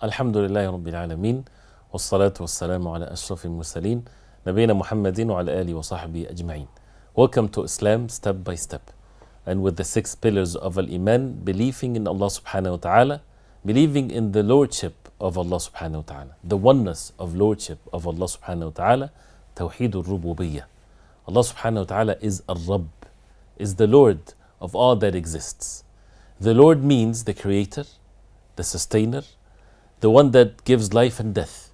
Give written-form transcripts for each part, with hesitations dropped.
الحمد لله رب العالمين والصلاة والسلام على أشرف المرسلين نبينا محمد وعلى آله وصحبه أجمعين. Welcome to Islam step by step, and with the 6 pillars of Al-Iman: believing in Allah subhanahu wa ta'ala, believing in the Lordship of Allah subhanahu wa ta'ala, the oneness of Lordship of Allah subhanahu wa ta'ala, Tawheed al-Rububiyyah. Allah subhanahu wa ta'ala is Ar-Rabb, is the Lord of all that exists. The Lord means the creator, the sustainer, the one that gives life and death,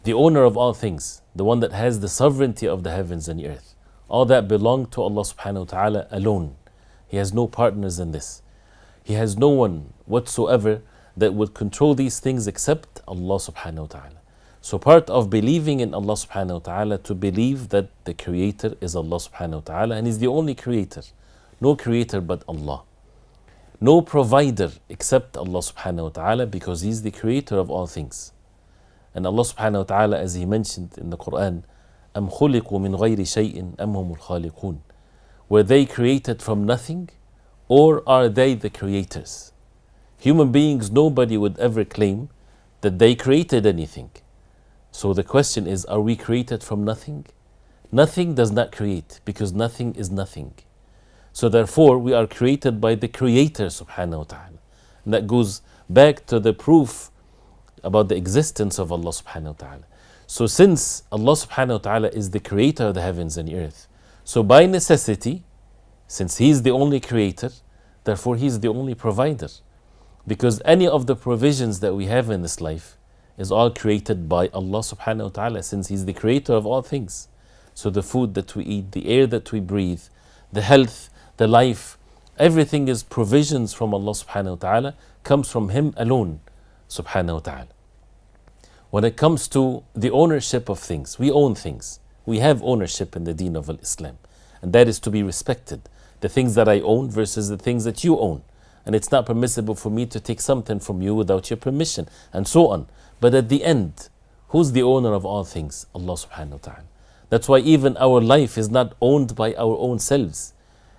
the owner of all things, the one that has the sovereignty of the heavens and the earth. All that belong to Allah subhanahu wa ta'ala alone. He has no partners in this. He has no one whatsoever that would control these things except Allah subhanahu wa ta'ala. So part of believing in Allah subhanahu wa ta'ala, to believe that the creator is Allah subhanahu wa ta'ala, and He's the only creator. No creator but Allah. No provider except Allah subhanahu wa ta'ala, because He's the creator of all things. And Allah subhanahu wa ta'ala, as He mentioned in the Quran, أَمْ خُلِقُوا مِنْ غَيْرِ شَيْءٍ أَمْ هُمُ الْخَالِقُونَ. Were they created from nothing, or are they the creators? Human beings, nobody would ever claim that they created anything. So the question is, are we created from nothing? Nothing does not create, because nothing is nothing. So therefore, we are created by the Creator subhanahu wa ta'ala. And that goes back to the proof about the existence of Allah subhanahu wa ta'ala. So since Allah subhanahu wa ta'ala is the creator of the heavens and the earth, so by necessity, since He is the only creator, therefore He is the only provider. Because any of the provisions that we have in this life is all created by Allah subhanahu wa ta'ala, since He's the creator of all things. So the food that we eat, the air that we breathe, the health, the life, everything is provisions from Allah subhanahu wa ta'ala, comes from Him alone subhanahu wa ta'ala. When it comes to the ownership of things, we own things. We have ownership in the deen of Islam, and that is to be respected. The things that I own versus the things that you own. And it's not permissible for me to take something from you without your permission, and so on. But at the end, who's the owner of all things? Allah subhanahu wa ta'ala. That's why even our life is not owned by our own selves.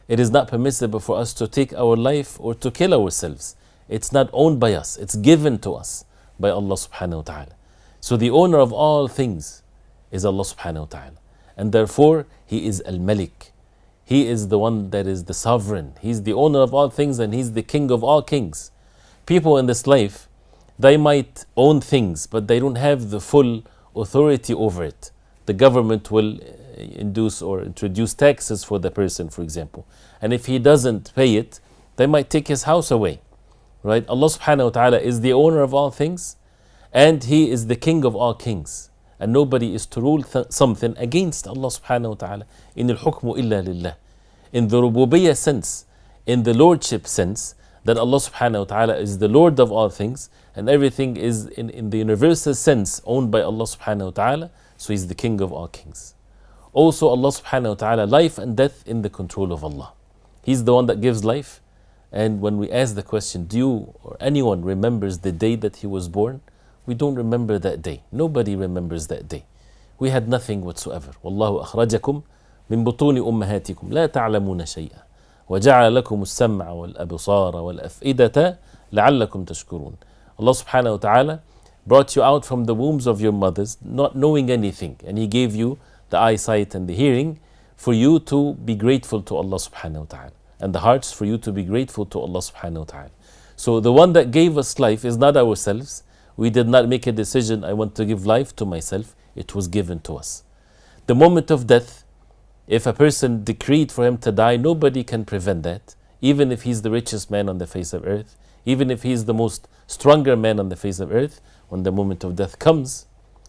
It is not permissible for us to take our life or to kill ourselves. It's not owned by us. It's given to us by Allah subhanahu wa ta'ala. So the owner of all things is Allah subhanahu wa ta'ala. And therefore, He is Al-Malik. He is the one that is the sovereign. He's the owner of all things, and He's the king of all kings. People in this life, they might own things, but they don't have the full authority over it. The government will induce or introduce taxes for the person, for example. And if he doesn't pay it, they might take his house away. Right? Allah subhanahu wa ta'ala is the owner of all things, and He is the king of all kings. And nobody is to rule something against Allah subhanahu wa ta'ala. In al-hukmu illa lillah. In the rububiyyah sense, in the lordship sense, that Allah subhanahu wa ta'ala is the Lord of all things, and everything is in the universal sense owned by Allah subhanahu wa ta'ala, so He's the king of all kings. Also Allah subhanahu wa ta'ala, life and death in the control of Allah. He's the one that gives life. And when we ask the question, do you or anyone remembers the day that he was born? We don't remember that day. Nobody remembers that day. We had nothing whatsoever. Wallahu akhrajakum min butuni ummahatikum la ta'lamuna shay'a wa ja'ala lakum as-sam'a wal absara wal af'idata la'allakum tashkurun. Allah subhanahu wa ta'ala brought you out from the wombs of your mothers not knowing anything, and He gave you the eyesight and the hearing for you to be grateful to Allah subhanahu wa ta'ala, and the hearts for you to be grateful to Allah subhanahu wa ta'ala. So the one that gave us life is not ourselves. We did not make a decision, I want to give life to myself. It was given to us. The moment of death, if a person decreed for him to die, nobody can prevent that. Even if he's the richest man on the face of earth, even if he's the most stronger man on the face of earth, when the moment of death comes,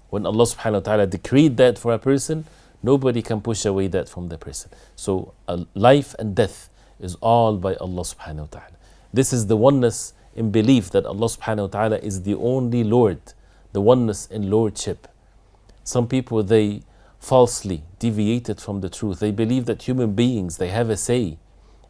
when Allah subhanahu wa ta'ala decreed that for a person, nobody can push away that from the person. So life and death is all by Allah subhanahu wa ta'ala. This is the oneness in belief that Allah subhanahu wa ta'ala is the only Lord, the oneness in Lordship. Some people, they falsely deviated from the truth. They believe that human beings, they have a say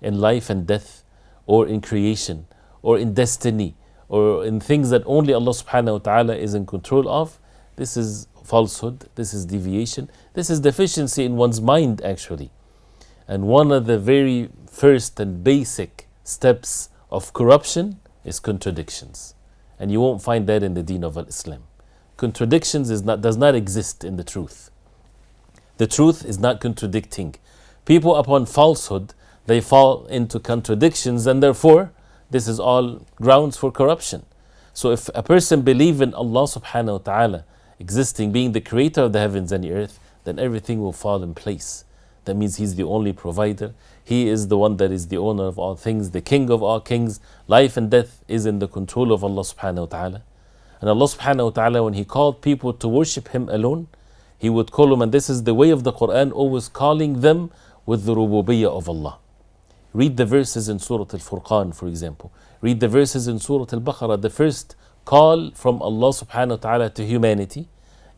in life and death, or in creation, or in destiny, or in things that only Allah subhanahu wa ta'ala is in control of. This is falsehood, this is deviation, this is deficiency in one's mind actually. And one of the very first and basic steps of corruption is contradictions. And you won't find that in the deen of Islam. Contradictions does not exist in the truth. The truth is not contradicting. People upon falsehood, they fall into contradictions, and therefore this is all grounds for corruption. So if a person believes in Allah subhanahu wa ta'ala existing, being the creator of the heavens and the earth, then everything will fall in place. That means He's the only provider. He is the one that is the owner of all things, the king of all kings. Life and death is in the control of Allah subhanahu wa ta'ala. And Allah subhanahu wa ta'ala, when He called people to worship Him alone, He would call them, and this is the way of the Quran, always calling them with the rububiyyah of Allah. Read the verses in Surah Al-Furqan, for example. Read the verses in Surah Al-Baqarah, the first call from Allah subhanahu wa ta'ala to humanity.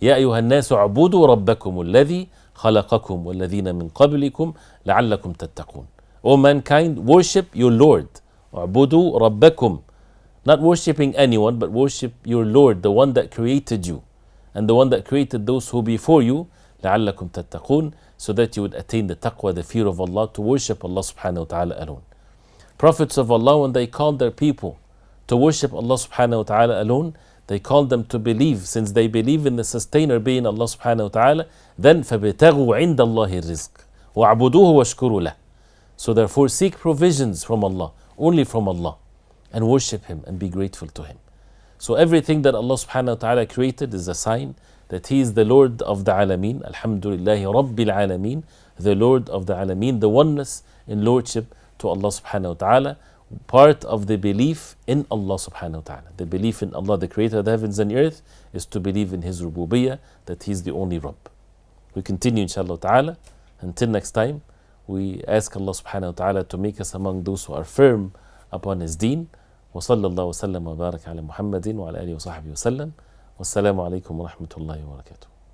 يا أيها الناس اعبدوا ربكم الذي خلقكم والذين من قبلكم لعلكم تتقون. O mankind, worship your Lord. اعبدوا ربكم. Not worshipping anyone, but worship your Lord, the one that created you, and the one that created those who before you, لعلكم تتقون, so that you would attain the taqwa, the fear of Allah, to worship Allah subhanahu wa ta'ala alone. Prophets of Allah, when they called their people to worship Allah subhanahu wa ta'ala alone, they called them to believe, since they believe in the sustainer being Allah subhanahu wa ta'ala, then فَبِتَغُوا عِنْدَ اللَّهِ الرِّزْقِ وَاعْبُدُوهُ وَاشْكُرُوا لَهُ. So therefore seek provisions from Allah, only from Allah, and worship Him and be grateful to Him. So everything that Allah subhanahu wa ta'ala created is a sign that He is the Lord of the Alameen. Alhamdulillahi Rabbil Alameen, the Lord of the Alameen, the oneness in Lordship to Allah subhanahu wa ta'ala. Part of the belief in Allah subhanahu wa ta'ala, the belief in Allah, the creator of the heavens and the earth, is to believe in His rububiyyah, that He is the only Rabb. We continue inshallah ta'ala. Until next time, we ask Allah subhanahu wa ta'ala to make us among those who are firm upon His deen. وصلى الله وسلم وبارك على محمد وعلى آله وصحبه وسلم. والسلام عليكم ورحمة الله وبركاته.